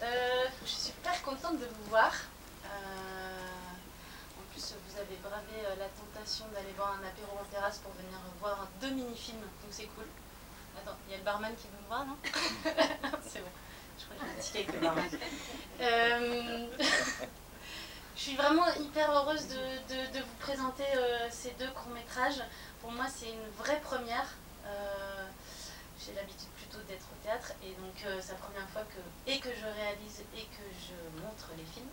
Je suis super contente de vous voir. En plus, vous avez bravé la tentation d'aller boire un apéro en terrasse pour venir voir 2 mini-films, donc c'est cool. Attends, il y a le barman qui veut me voir, non? C'est bon, je crois que j'ai un ticket avec le barman. Je suis vraiment hyper heureuse de vous présenter ces 2 courts-métrages. Pour moi, c'est une vraie première. J'ai l'habitude plutôt d'être au théâtre et donc c'est la première fois que je réalise et que je montre les films.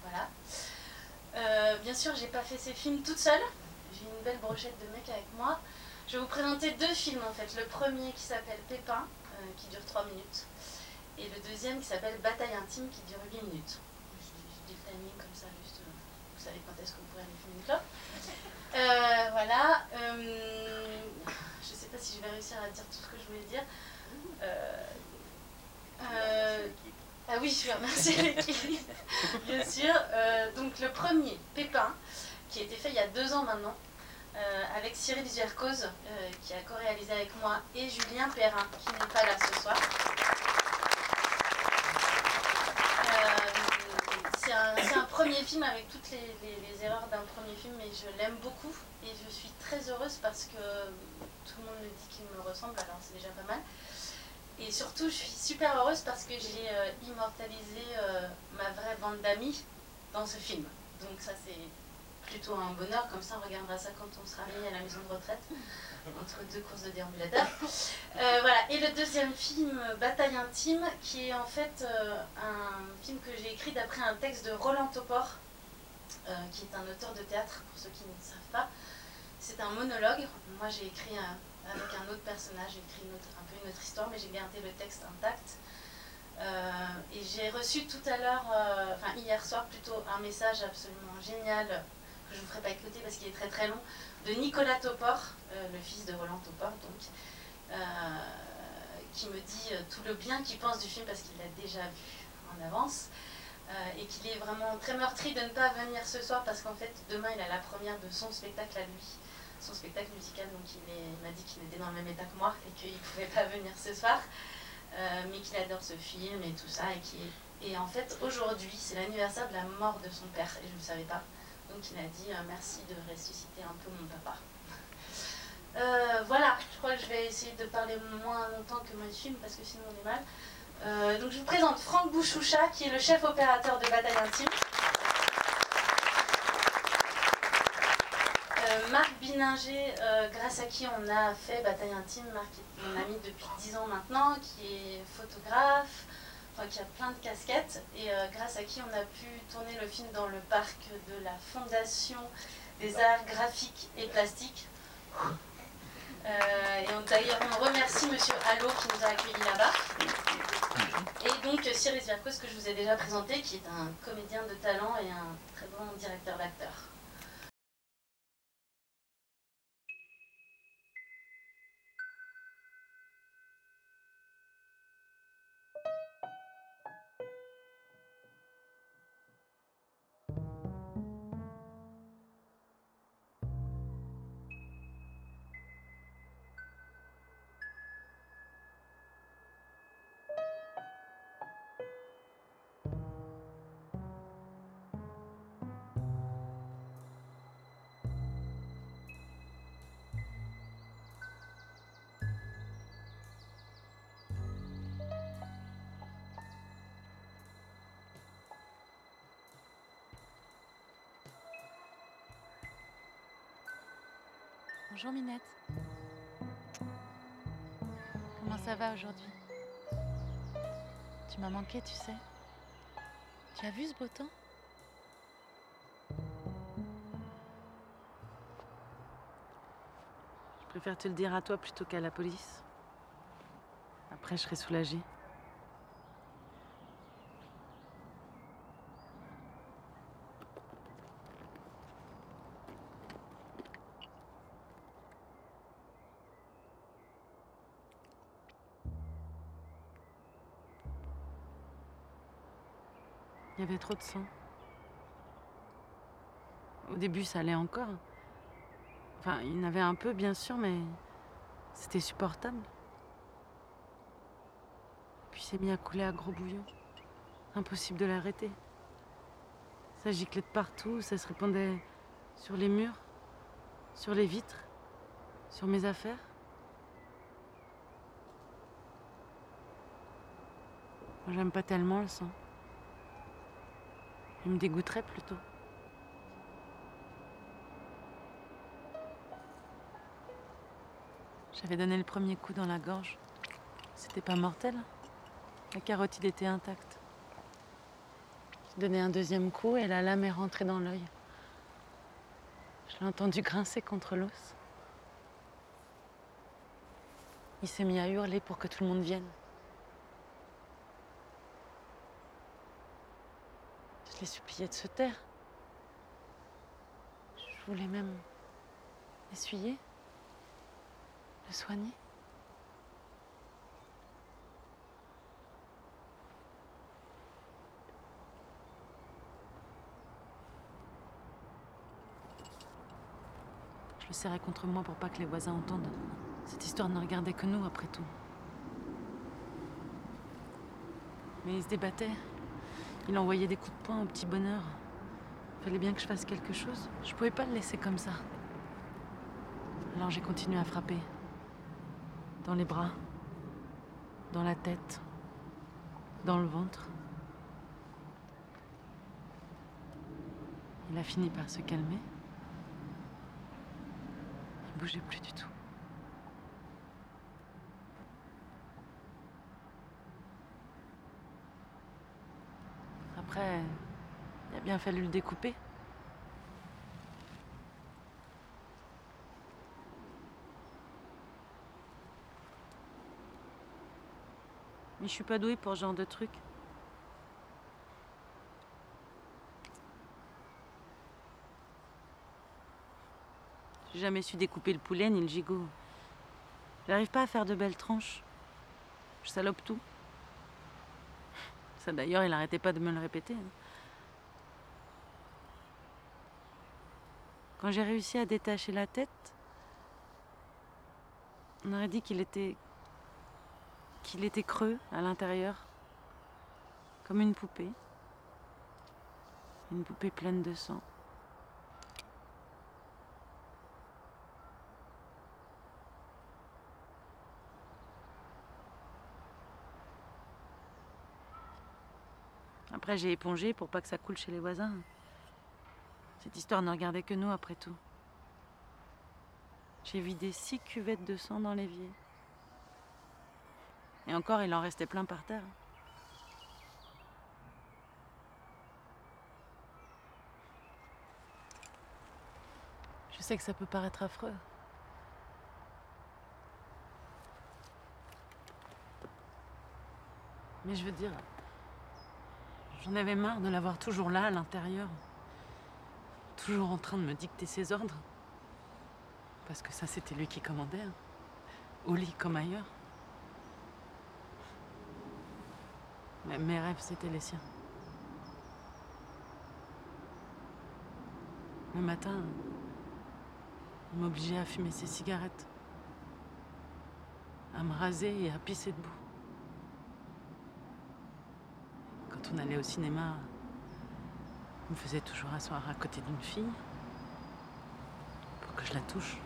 Voilà. Bien sûr, j'ai pas fait ces films toute seule. J'ai une belle brochette de mecs avec moi. Je vais vous présenter 2 films en fait. Le premier qui s'appelle Pépin, qui dure 3 minutes. Et le deuxième qui s'appelle Bataille intime, qui dure 8 minutes. Je dis le timing comme ça, juste vous savez quand est-ce que vous pourrez aller fumer une clope. Voilà. Je sais pas si je vais réussir à dire tout ce que je voulais dire. Ah oui, je vais remercier l'équipe, bien sûr. Donc le premier, Pépin, qui a été fait il y a 2 ans maintenant, avec Cyril Zierkoz, qui a co-réalisé avec moi, et Julien Perrin, qui n'est pas là ce soir. C'est un premier film avec toutes les erreurs d'un premier film, mais je l'aime beaucoup et je suis très heureuse parce que tout le monde me dit qu'il me ressemble, alors c'est déjà pas mal. Et surtout, je suis super heureuse parce que j'ai immortalisé ma vraie bande d'amis dans ce film. Donc ça, c'est plutôt un bonheur. Comme ça, on regardera ça quand on sera mis à la maison de retraite, entre 2 courses de déambulateurs. Voilà. Et le deuxième film, Bataille intime, qui est en fait un film que j'ai écrit d'après un texte de Roland Topor, qui est un auteur de théâtre, pour ceux qui ne savent pas. C'est un monologue. Moi, j'ai écrit avec un autre personnage, j'ai écrit un peu une autre histoire, mais j'ai gardé le texte intact. Et j'ai reçu tout à l'heure, enfin hier soir plutôt, un message absolument génial, que je ne vous ferai pas écouter parce qu'il est très très long, de Nicolas Topor, le fils de Roland Topor, donc, qui me dit tout le bien qu'il pense du film parce qu'il l'a déjà vu en avance. Et qu'il est vraiment très meurtri de ne pas venir ce soir parce qu'en fait demain il a la première de son spectacle à lui, son spectacle musical, donc il m'a dit qu'il était dans le même état que moi et qu'il ne pouvait pas venir ce soir, mais qu'il adore ce film et tout ça, et en fait aujourd'hui c'est l'anniversaire de la mort de son père et je ne le savais pas, donc il a dit merci de ressusciter un peu mon papa. Voilà, je crois que je vais essayer de parler moins longtemps que mon film parce que sinon on est mal. Donc je vous présente Franck Bouchoucha, qui est le chef opérateur de Bataille intime. Marc Bininger, grâce à qui on a fait Bataille intime. Marc est mon ami depuis 10 ans maintenant, qui est photographe, enfin, qui a plein de casquettes, et grâce à qui on a pu tourner le film dans le parc de la Fondation des Arts Graphiques et Plastiques. Et d'ailleurs on remercie Monsieur Allo qui nous a accueillis là-bas. Et donc Cyril Zierkoz, que je vous ai déjà présenté, qui est un comédien de talent et un très bon directeur d'acteurs. Bonjour Minette. Comment ça va aujourd'hui? Tu m'as manqué, tu sais. Tu as vu ce beau temps? Je préfère te le dire à toi plutôt qu'à la police. Après, je serai soulagée. Il y avait trop de sang. Au début, ça allait encore. Enfin, il y en avait un peu, bien sûr, mais c'était supportable. Puis il s'est mis à couler à gros bouillon. Impossible de l'arrêter. Ça giclait de partout, ça se répandait sur les murs, sur les vitres, sur mes affaires. Moi, j'aime pas tellement le sang. Il me dégoûterait plutôt. J'avais donné le premier coup dans la gorge. C'était pas mortel. La carotide était intacte. J'ai donné un deuxième coup et la lame est rentrée dans l'œil. Je l'ai entendu grincer contre l'os. Il s'est mis à hurler pour que tout le monde vienne. Je l'ai supplié de se taire. Je voulais même l'essuyer, le soigner. Je le serrais contre moi pour pas que les voisins entendent. Cette histoire ne regardait que nous, après tout. Mais il se débattait. Il envoyait des coups de poing au petit bonheur. Fallait bien que je fasse quelque chose. Je pouvais pas le laisser comme ça. Alors j'ai continué à frapper. Dans les bras, dans la tête, dans le ventre. Il a fini par se calmer. Il bougeait plus du tout. Après, il a bien fallu le découper. Mais je suis pas douée pour ce genre de truc. J'ai jamais su découper le poulet ni le gigot. J'arrive pas à faire de belles tranches. Je salope tout. Ça d'ailleurs, il arrêtait pas de me le répéter. Quand j'ai réussi à détacher la tête, on aurait dit qu'il était creux à l'intérieur, comme une poupée pleine de sang. Après, j'ai épongé pour pas que ça coule chez les voisins. Cette histoire ne regardait que nous, après tout. J'ai vidé 6 cuvettes de sang dans l'évier. Et encore, il en restait plein par terre. Je sais que ça peut paraître affreux. Mais je veux dire, j'en avais marre de l'avoir toujours là, à l'intérieur. Toujours en train de me dicter ses ordres. Parce que ça, c'était lui qui commandait. Hein. Au lit comme ailleurs. Même mes rêves, c'était les siens. Le matin, il m'obligeait à fumer ses cigarettes. À me raser et à pisser debout. Quand on allait au cinéma, il me faisait toujours asseoir à côté d'une fille pour que je la touche.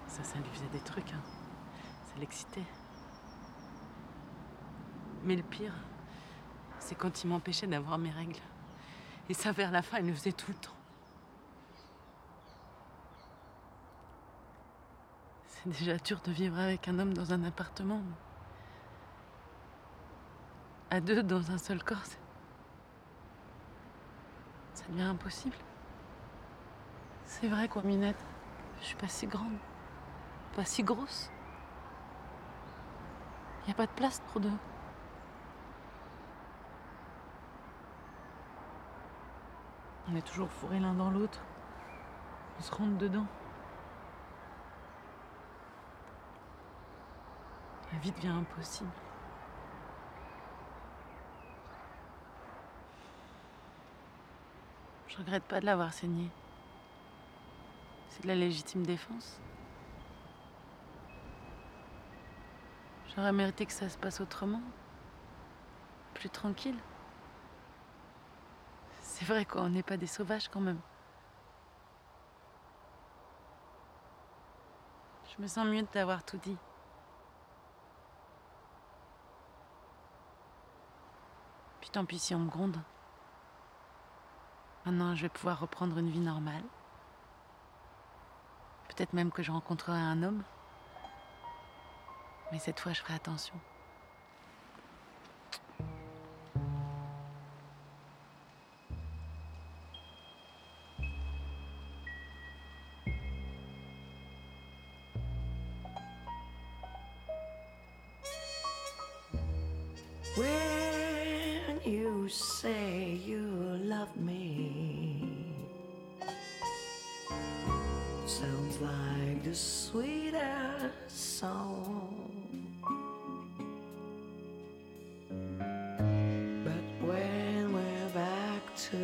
Ça lui faisait des trucs, hein. Ça l'excitait. Mais le pire, c'est quand il m'empêchait d'avoir mes règles. Et ça, vers la fin, il le faisait tout le temps. C'est déjà dur de vivre avec un homme dans un appartement. À deux, dans un seul corps, ça devient impossible. C'est vrai quoi, Minette. Je suis pas si grande. Pas si grosse. Y a pas de place pour deux. On est toujours fourrés l'un dans l'autre. On se rentre dedans. La vie devient impossible. Je regrette pas de l'avoir saigné. C'est de la légitime défense. J'aurais mérité que ça se passe autrement. Plus tranquille. C'est vrai qu'on n'est pas des sauvages quand même. Je me sens mieux de t'avoir tout dit. Puis tant pis si on me gronde. Maintenant, je vais pouvoir reprendre une vie normale. Peut-être même que je rencontrerai un homme. Mais cette fois, je ferai attention. When you say you love me, sounds like the sweetest song. But when we're back to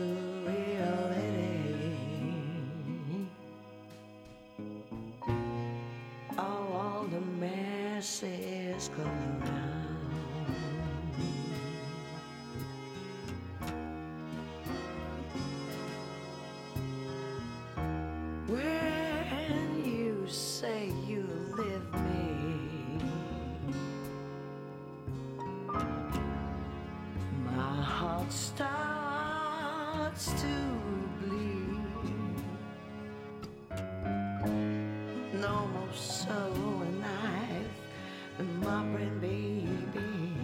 reality, all the messes come around. When you say you leave me, my heart starts to bleed. No more soul and knife in my brain, baby.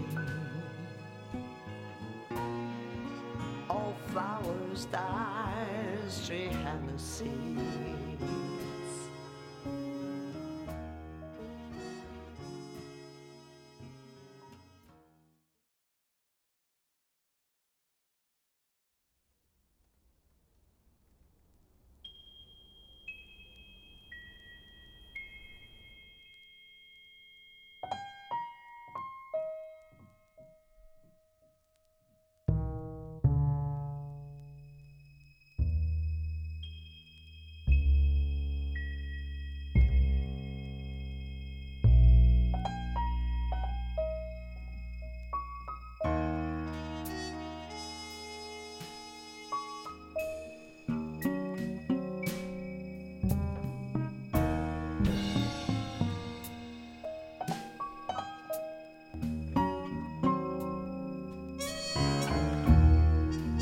All flowers die, straight have no seeds.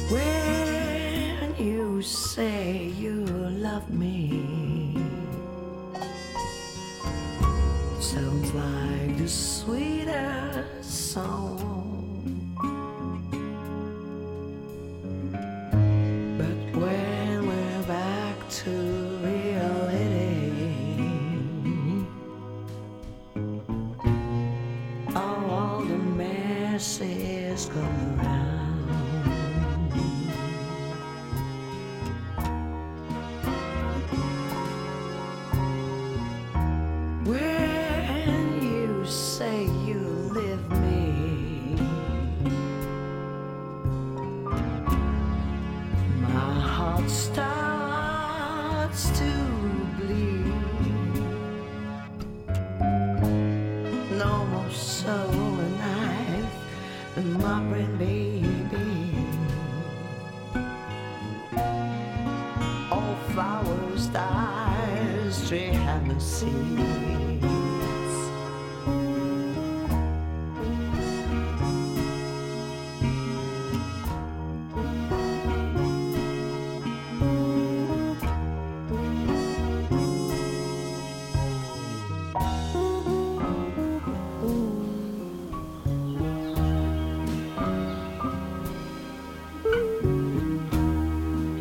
When you say you love me, sounds like the sweetest song. But when we're back to reality, all the messes come around. When you say you leave me, my heart starts to bleed. No more soul and knife in my brain, baby. All flowers die, straight have no seeds.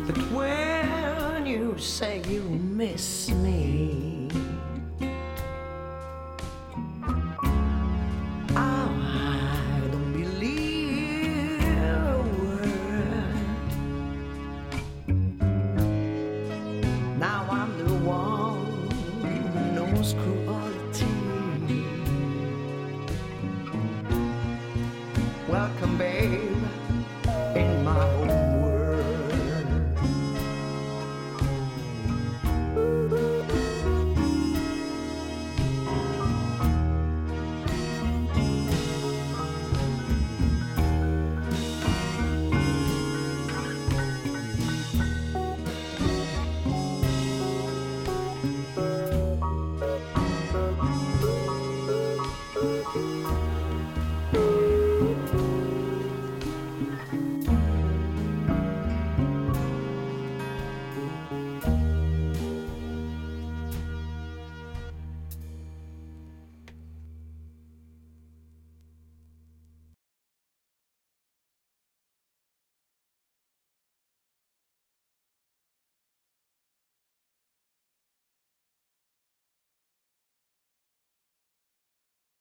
But when you say you miss me,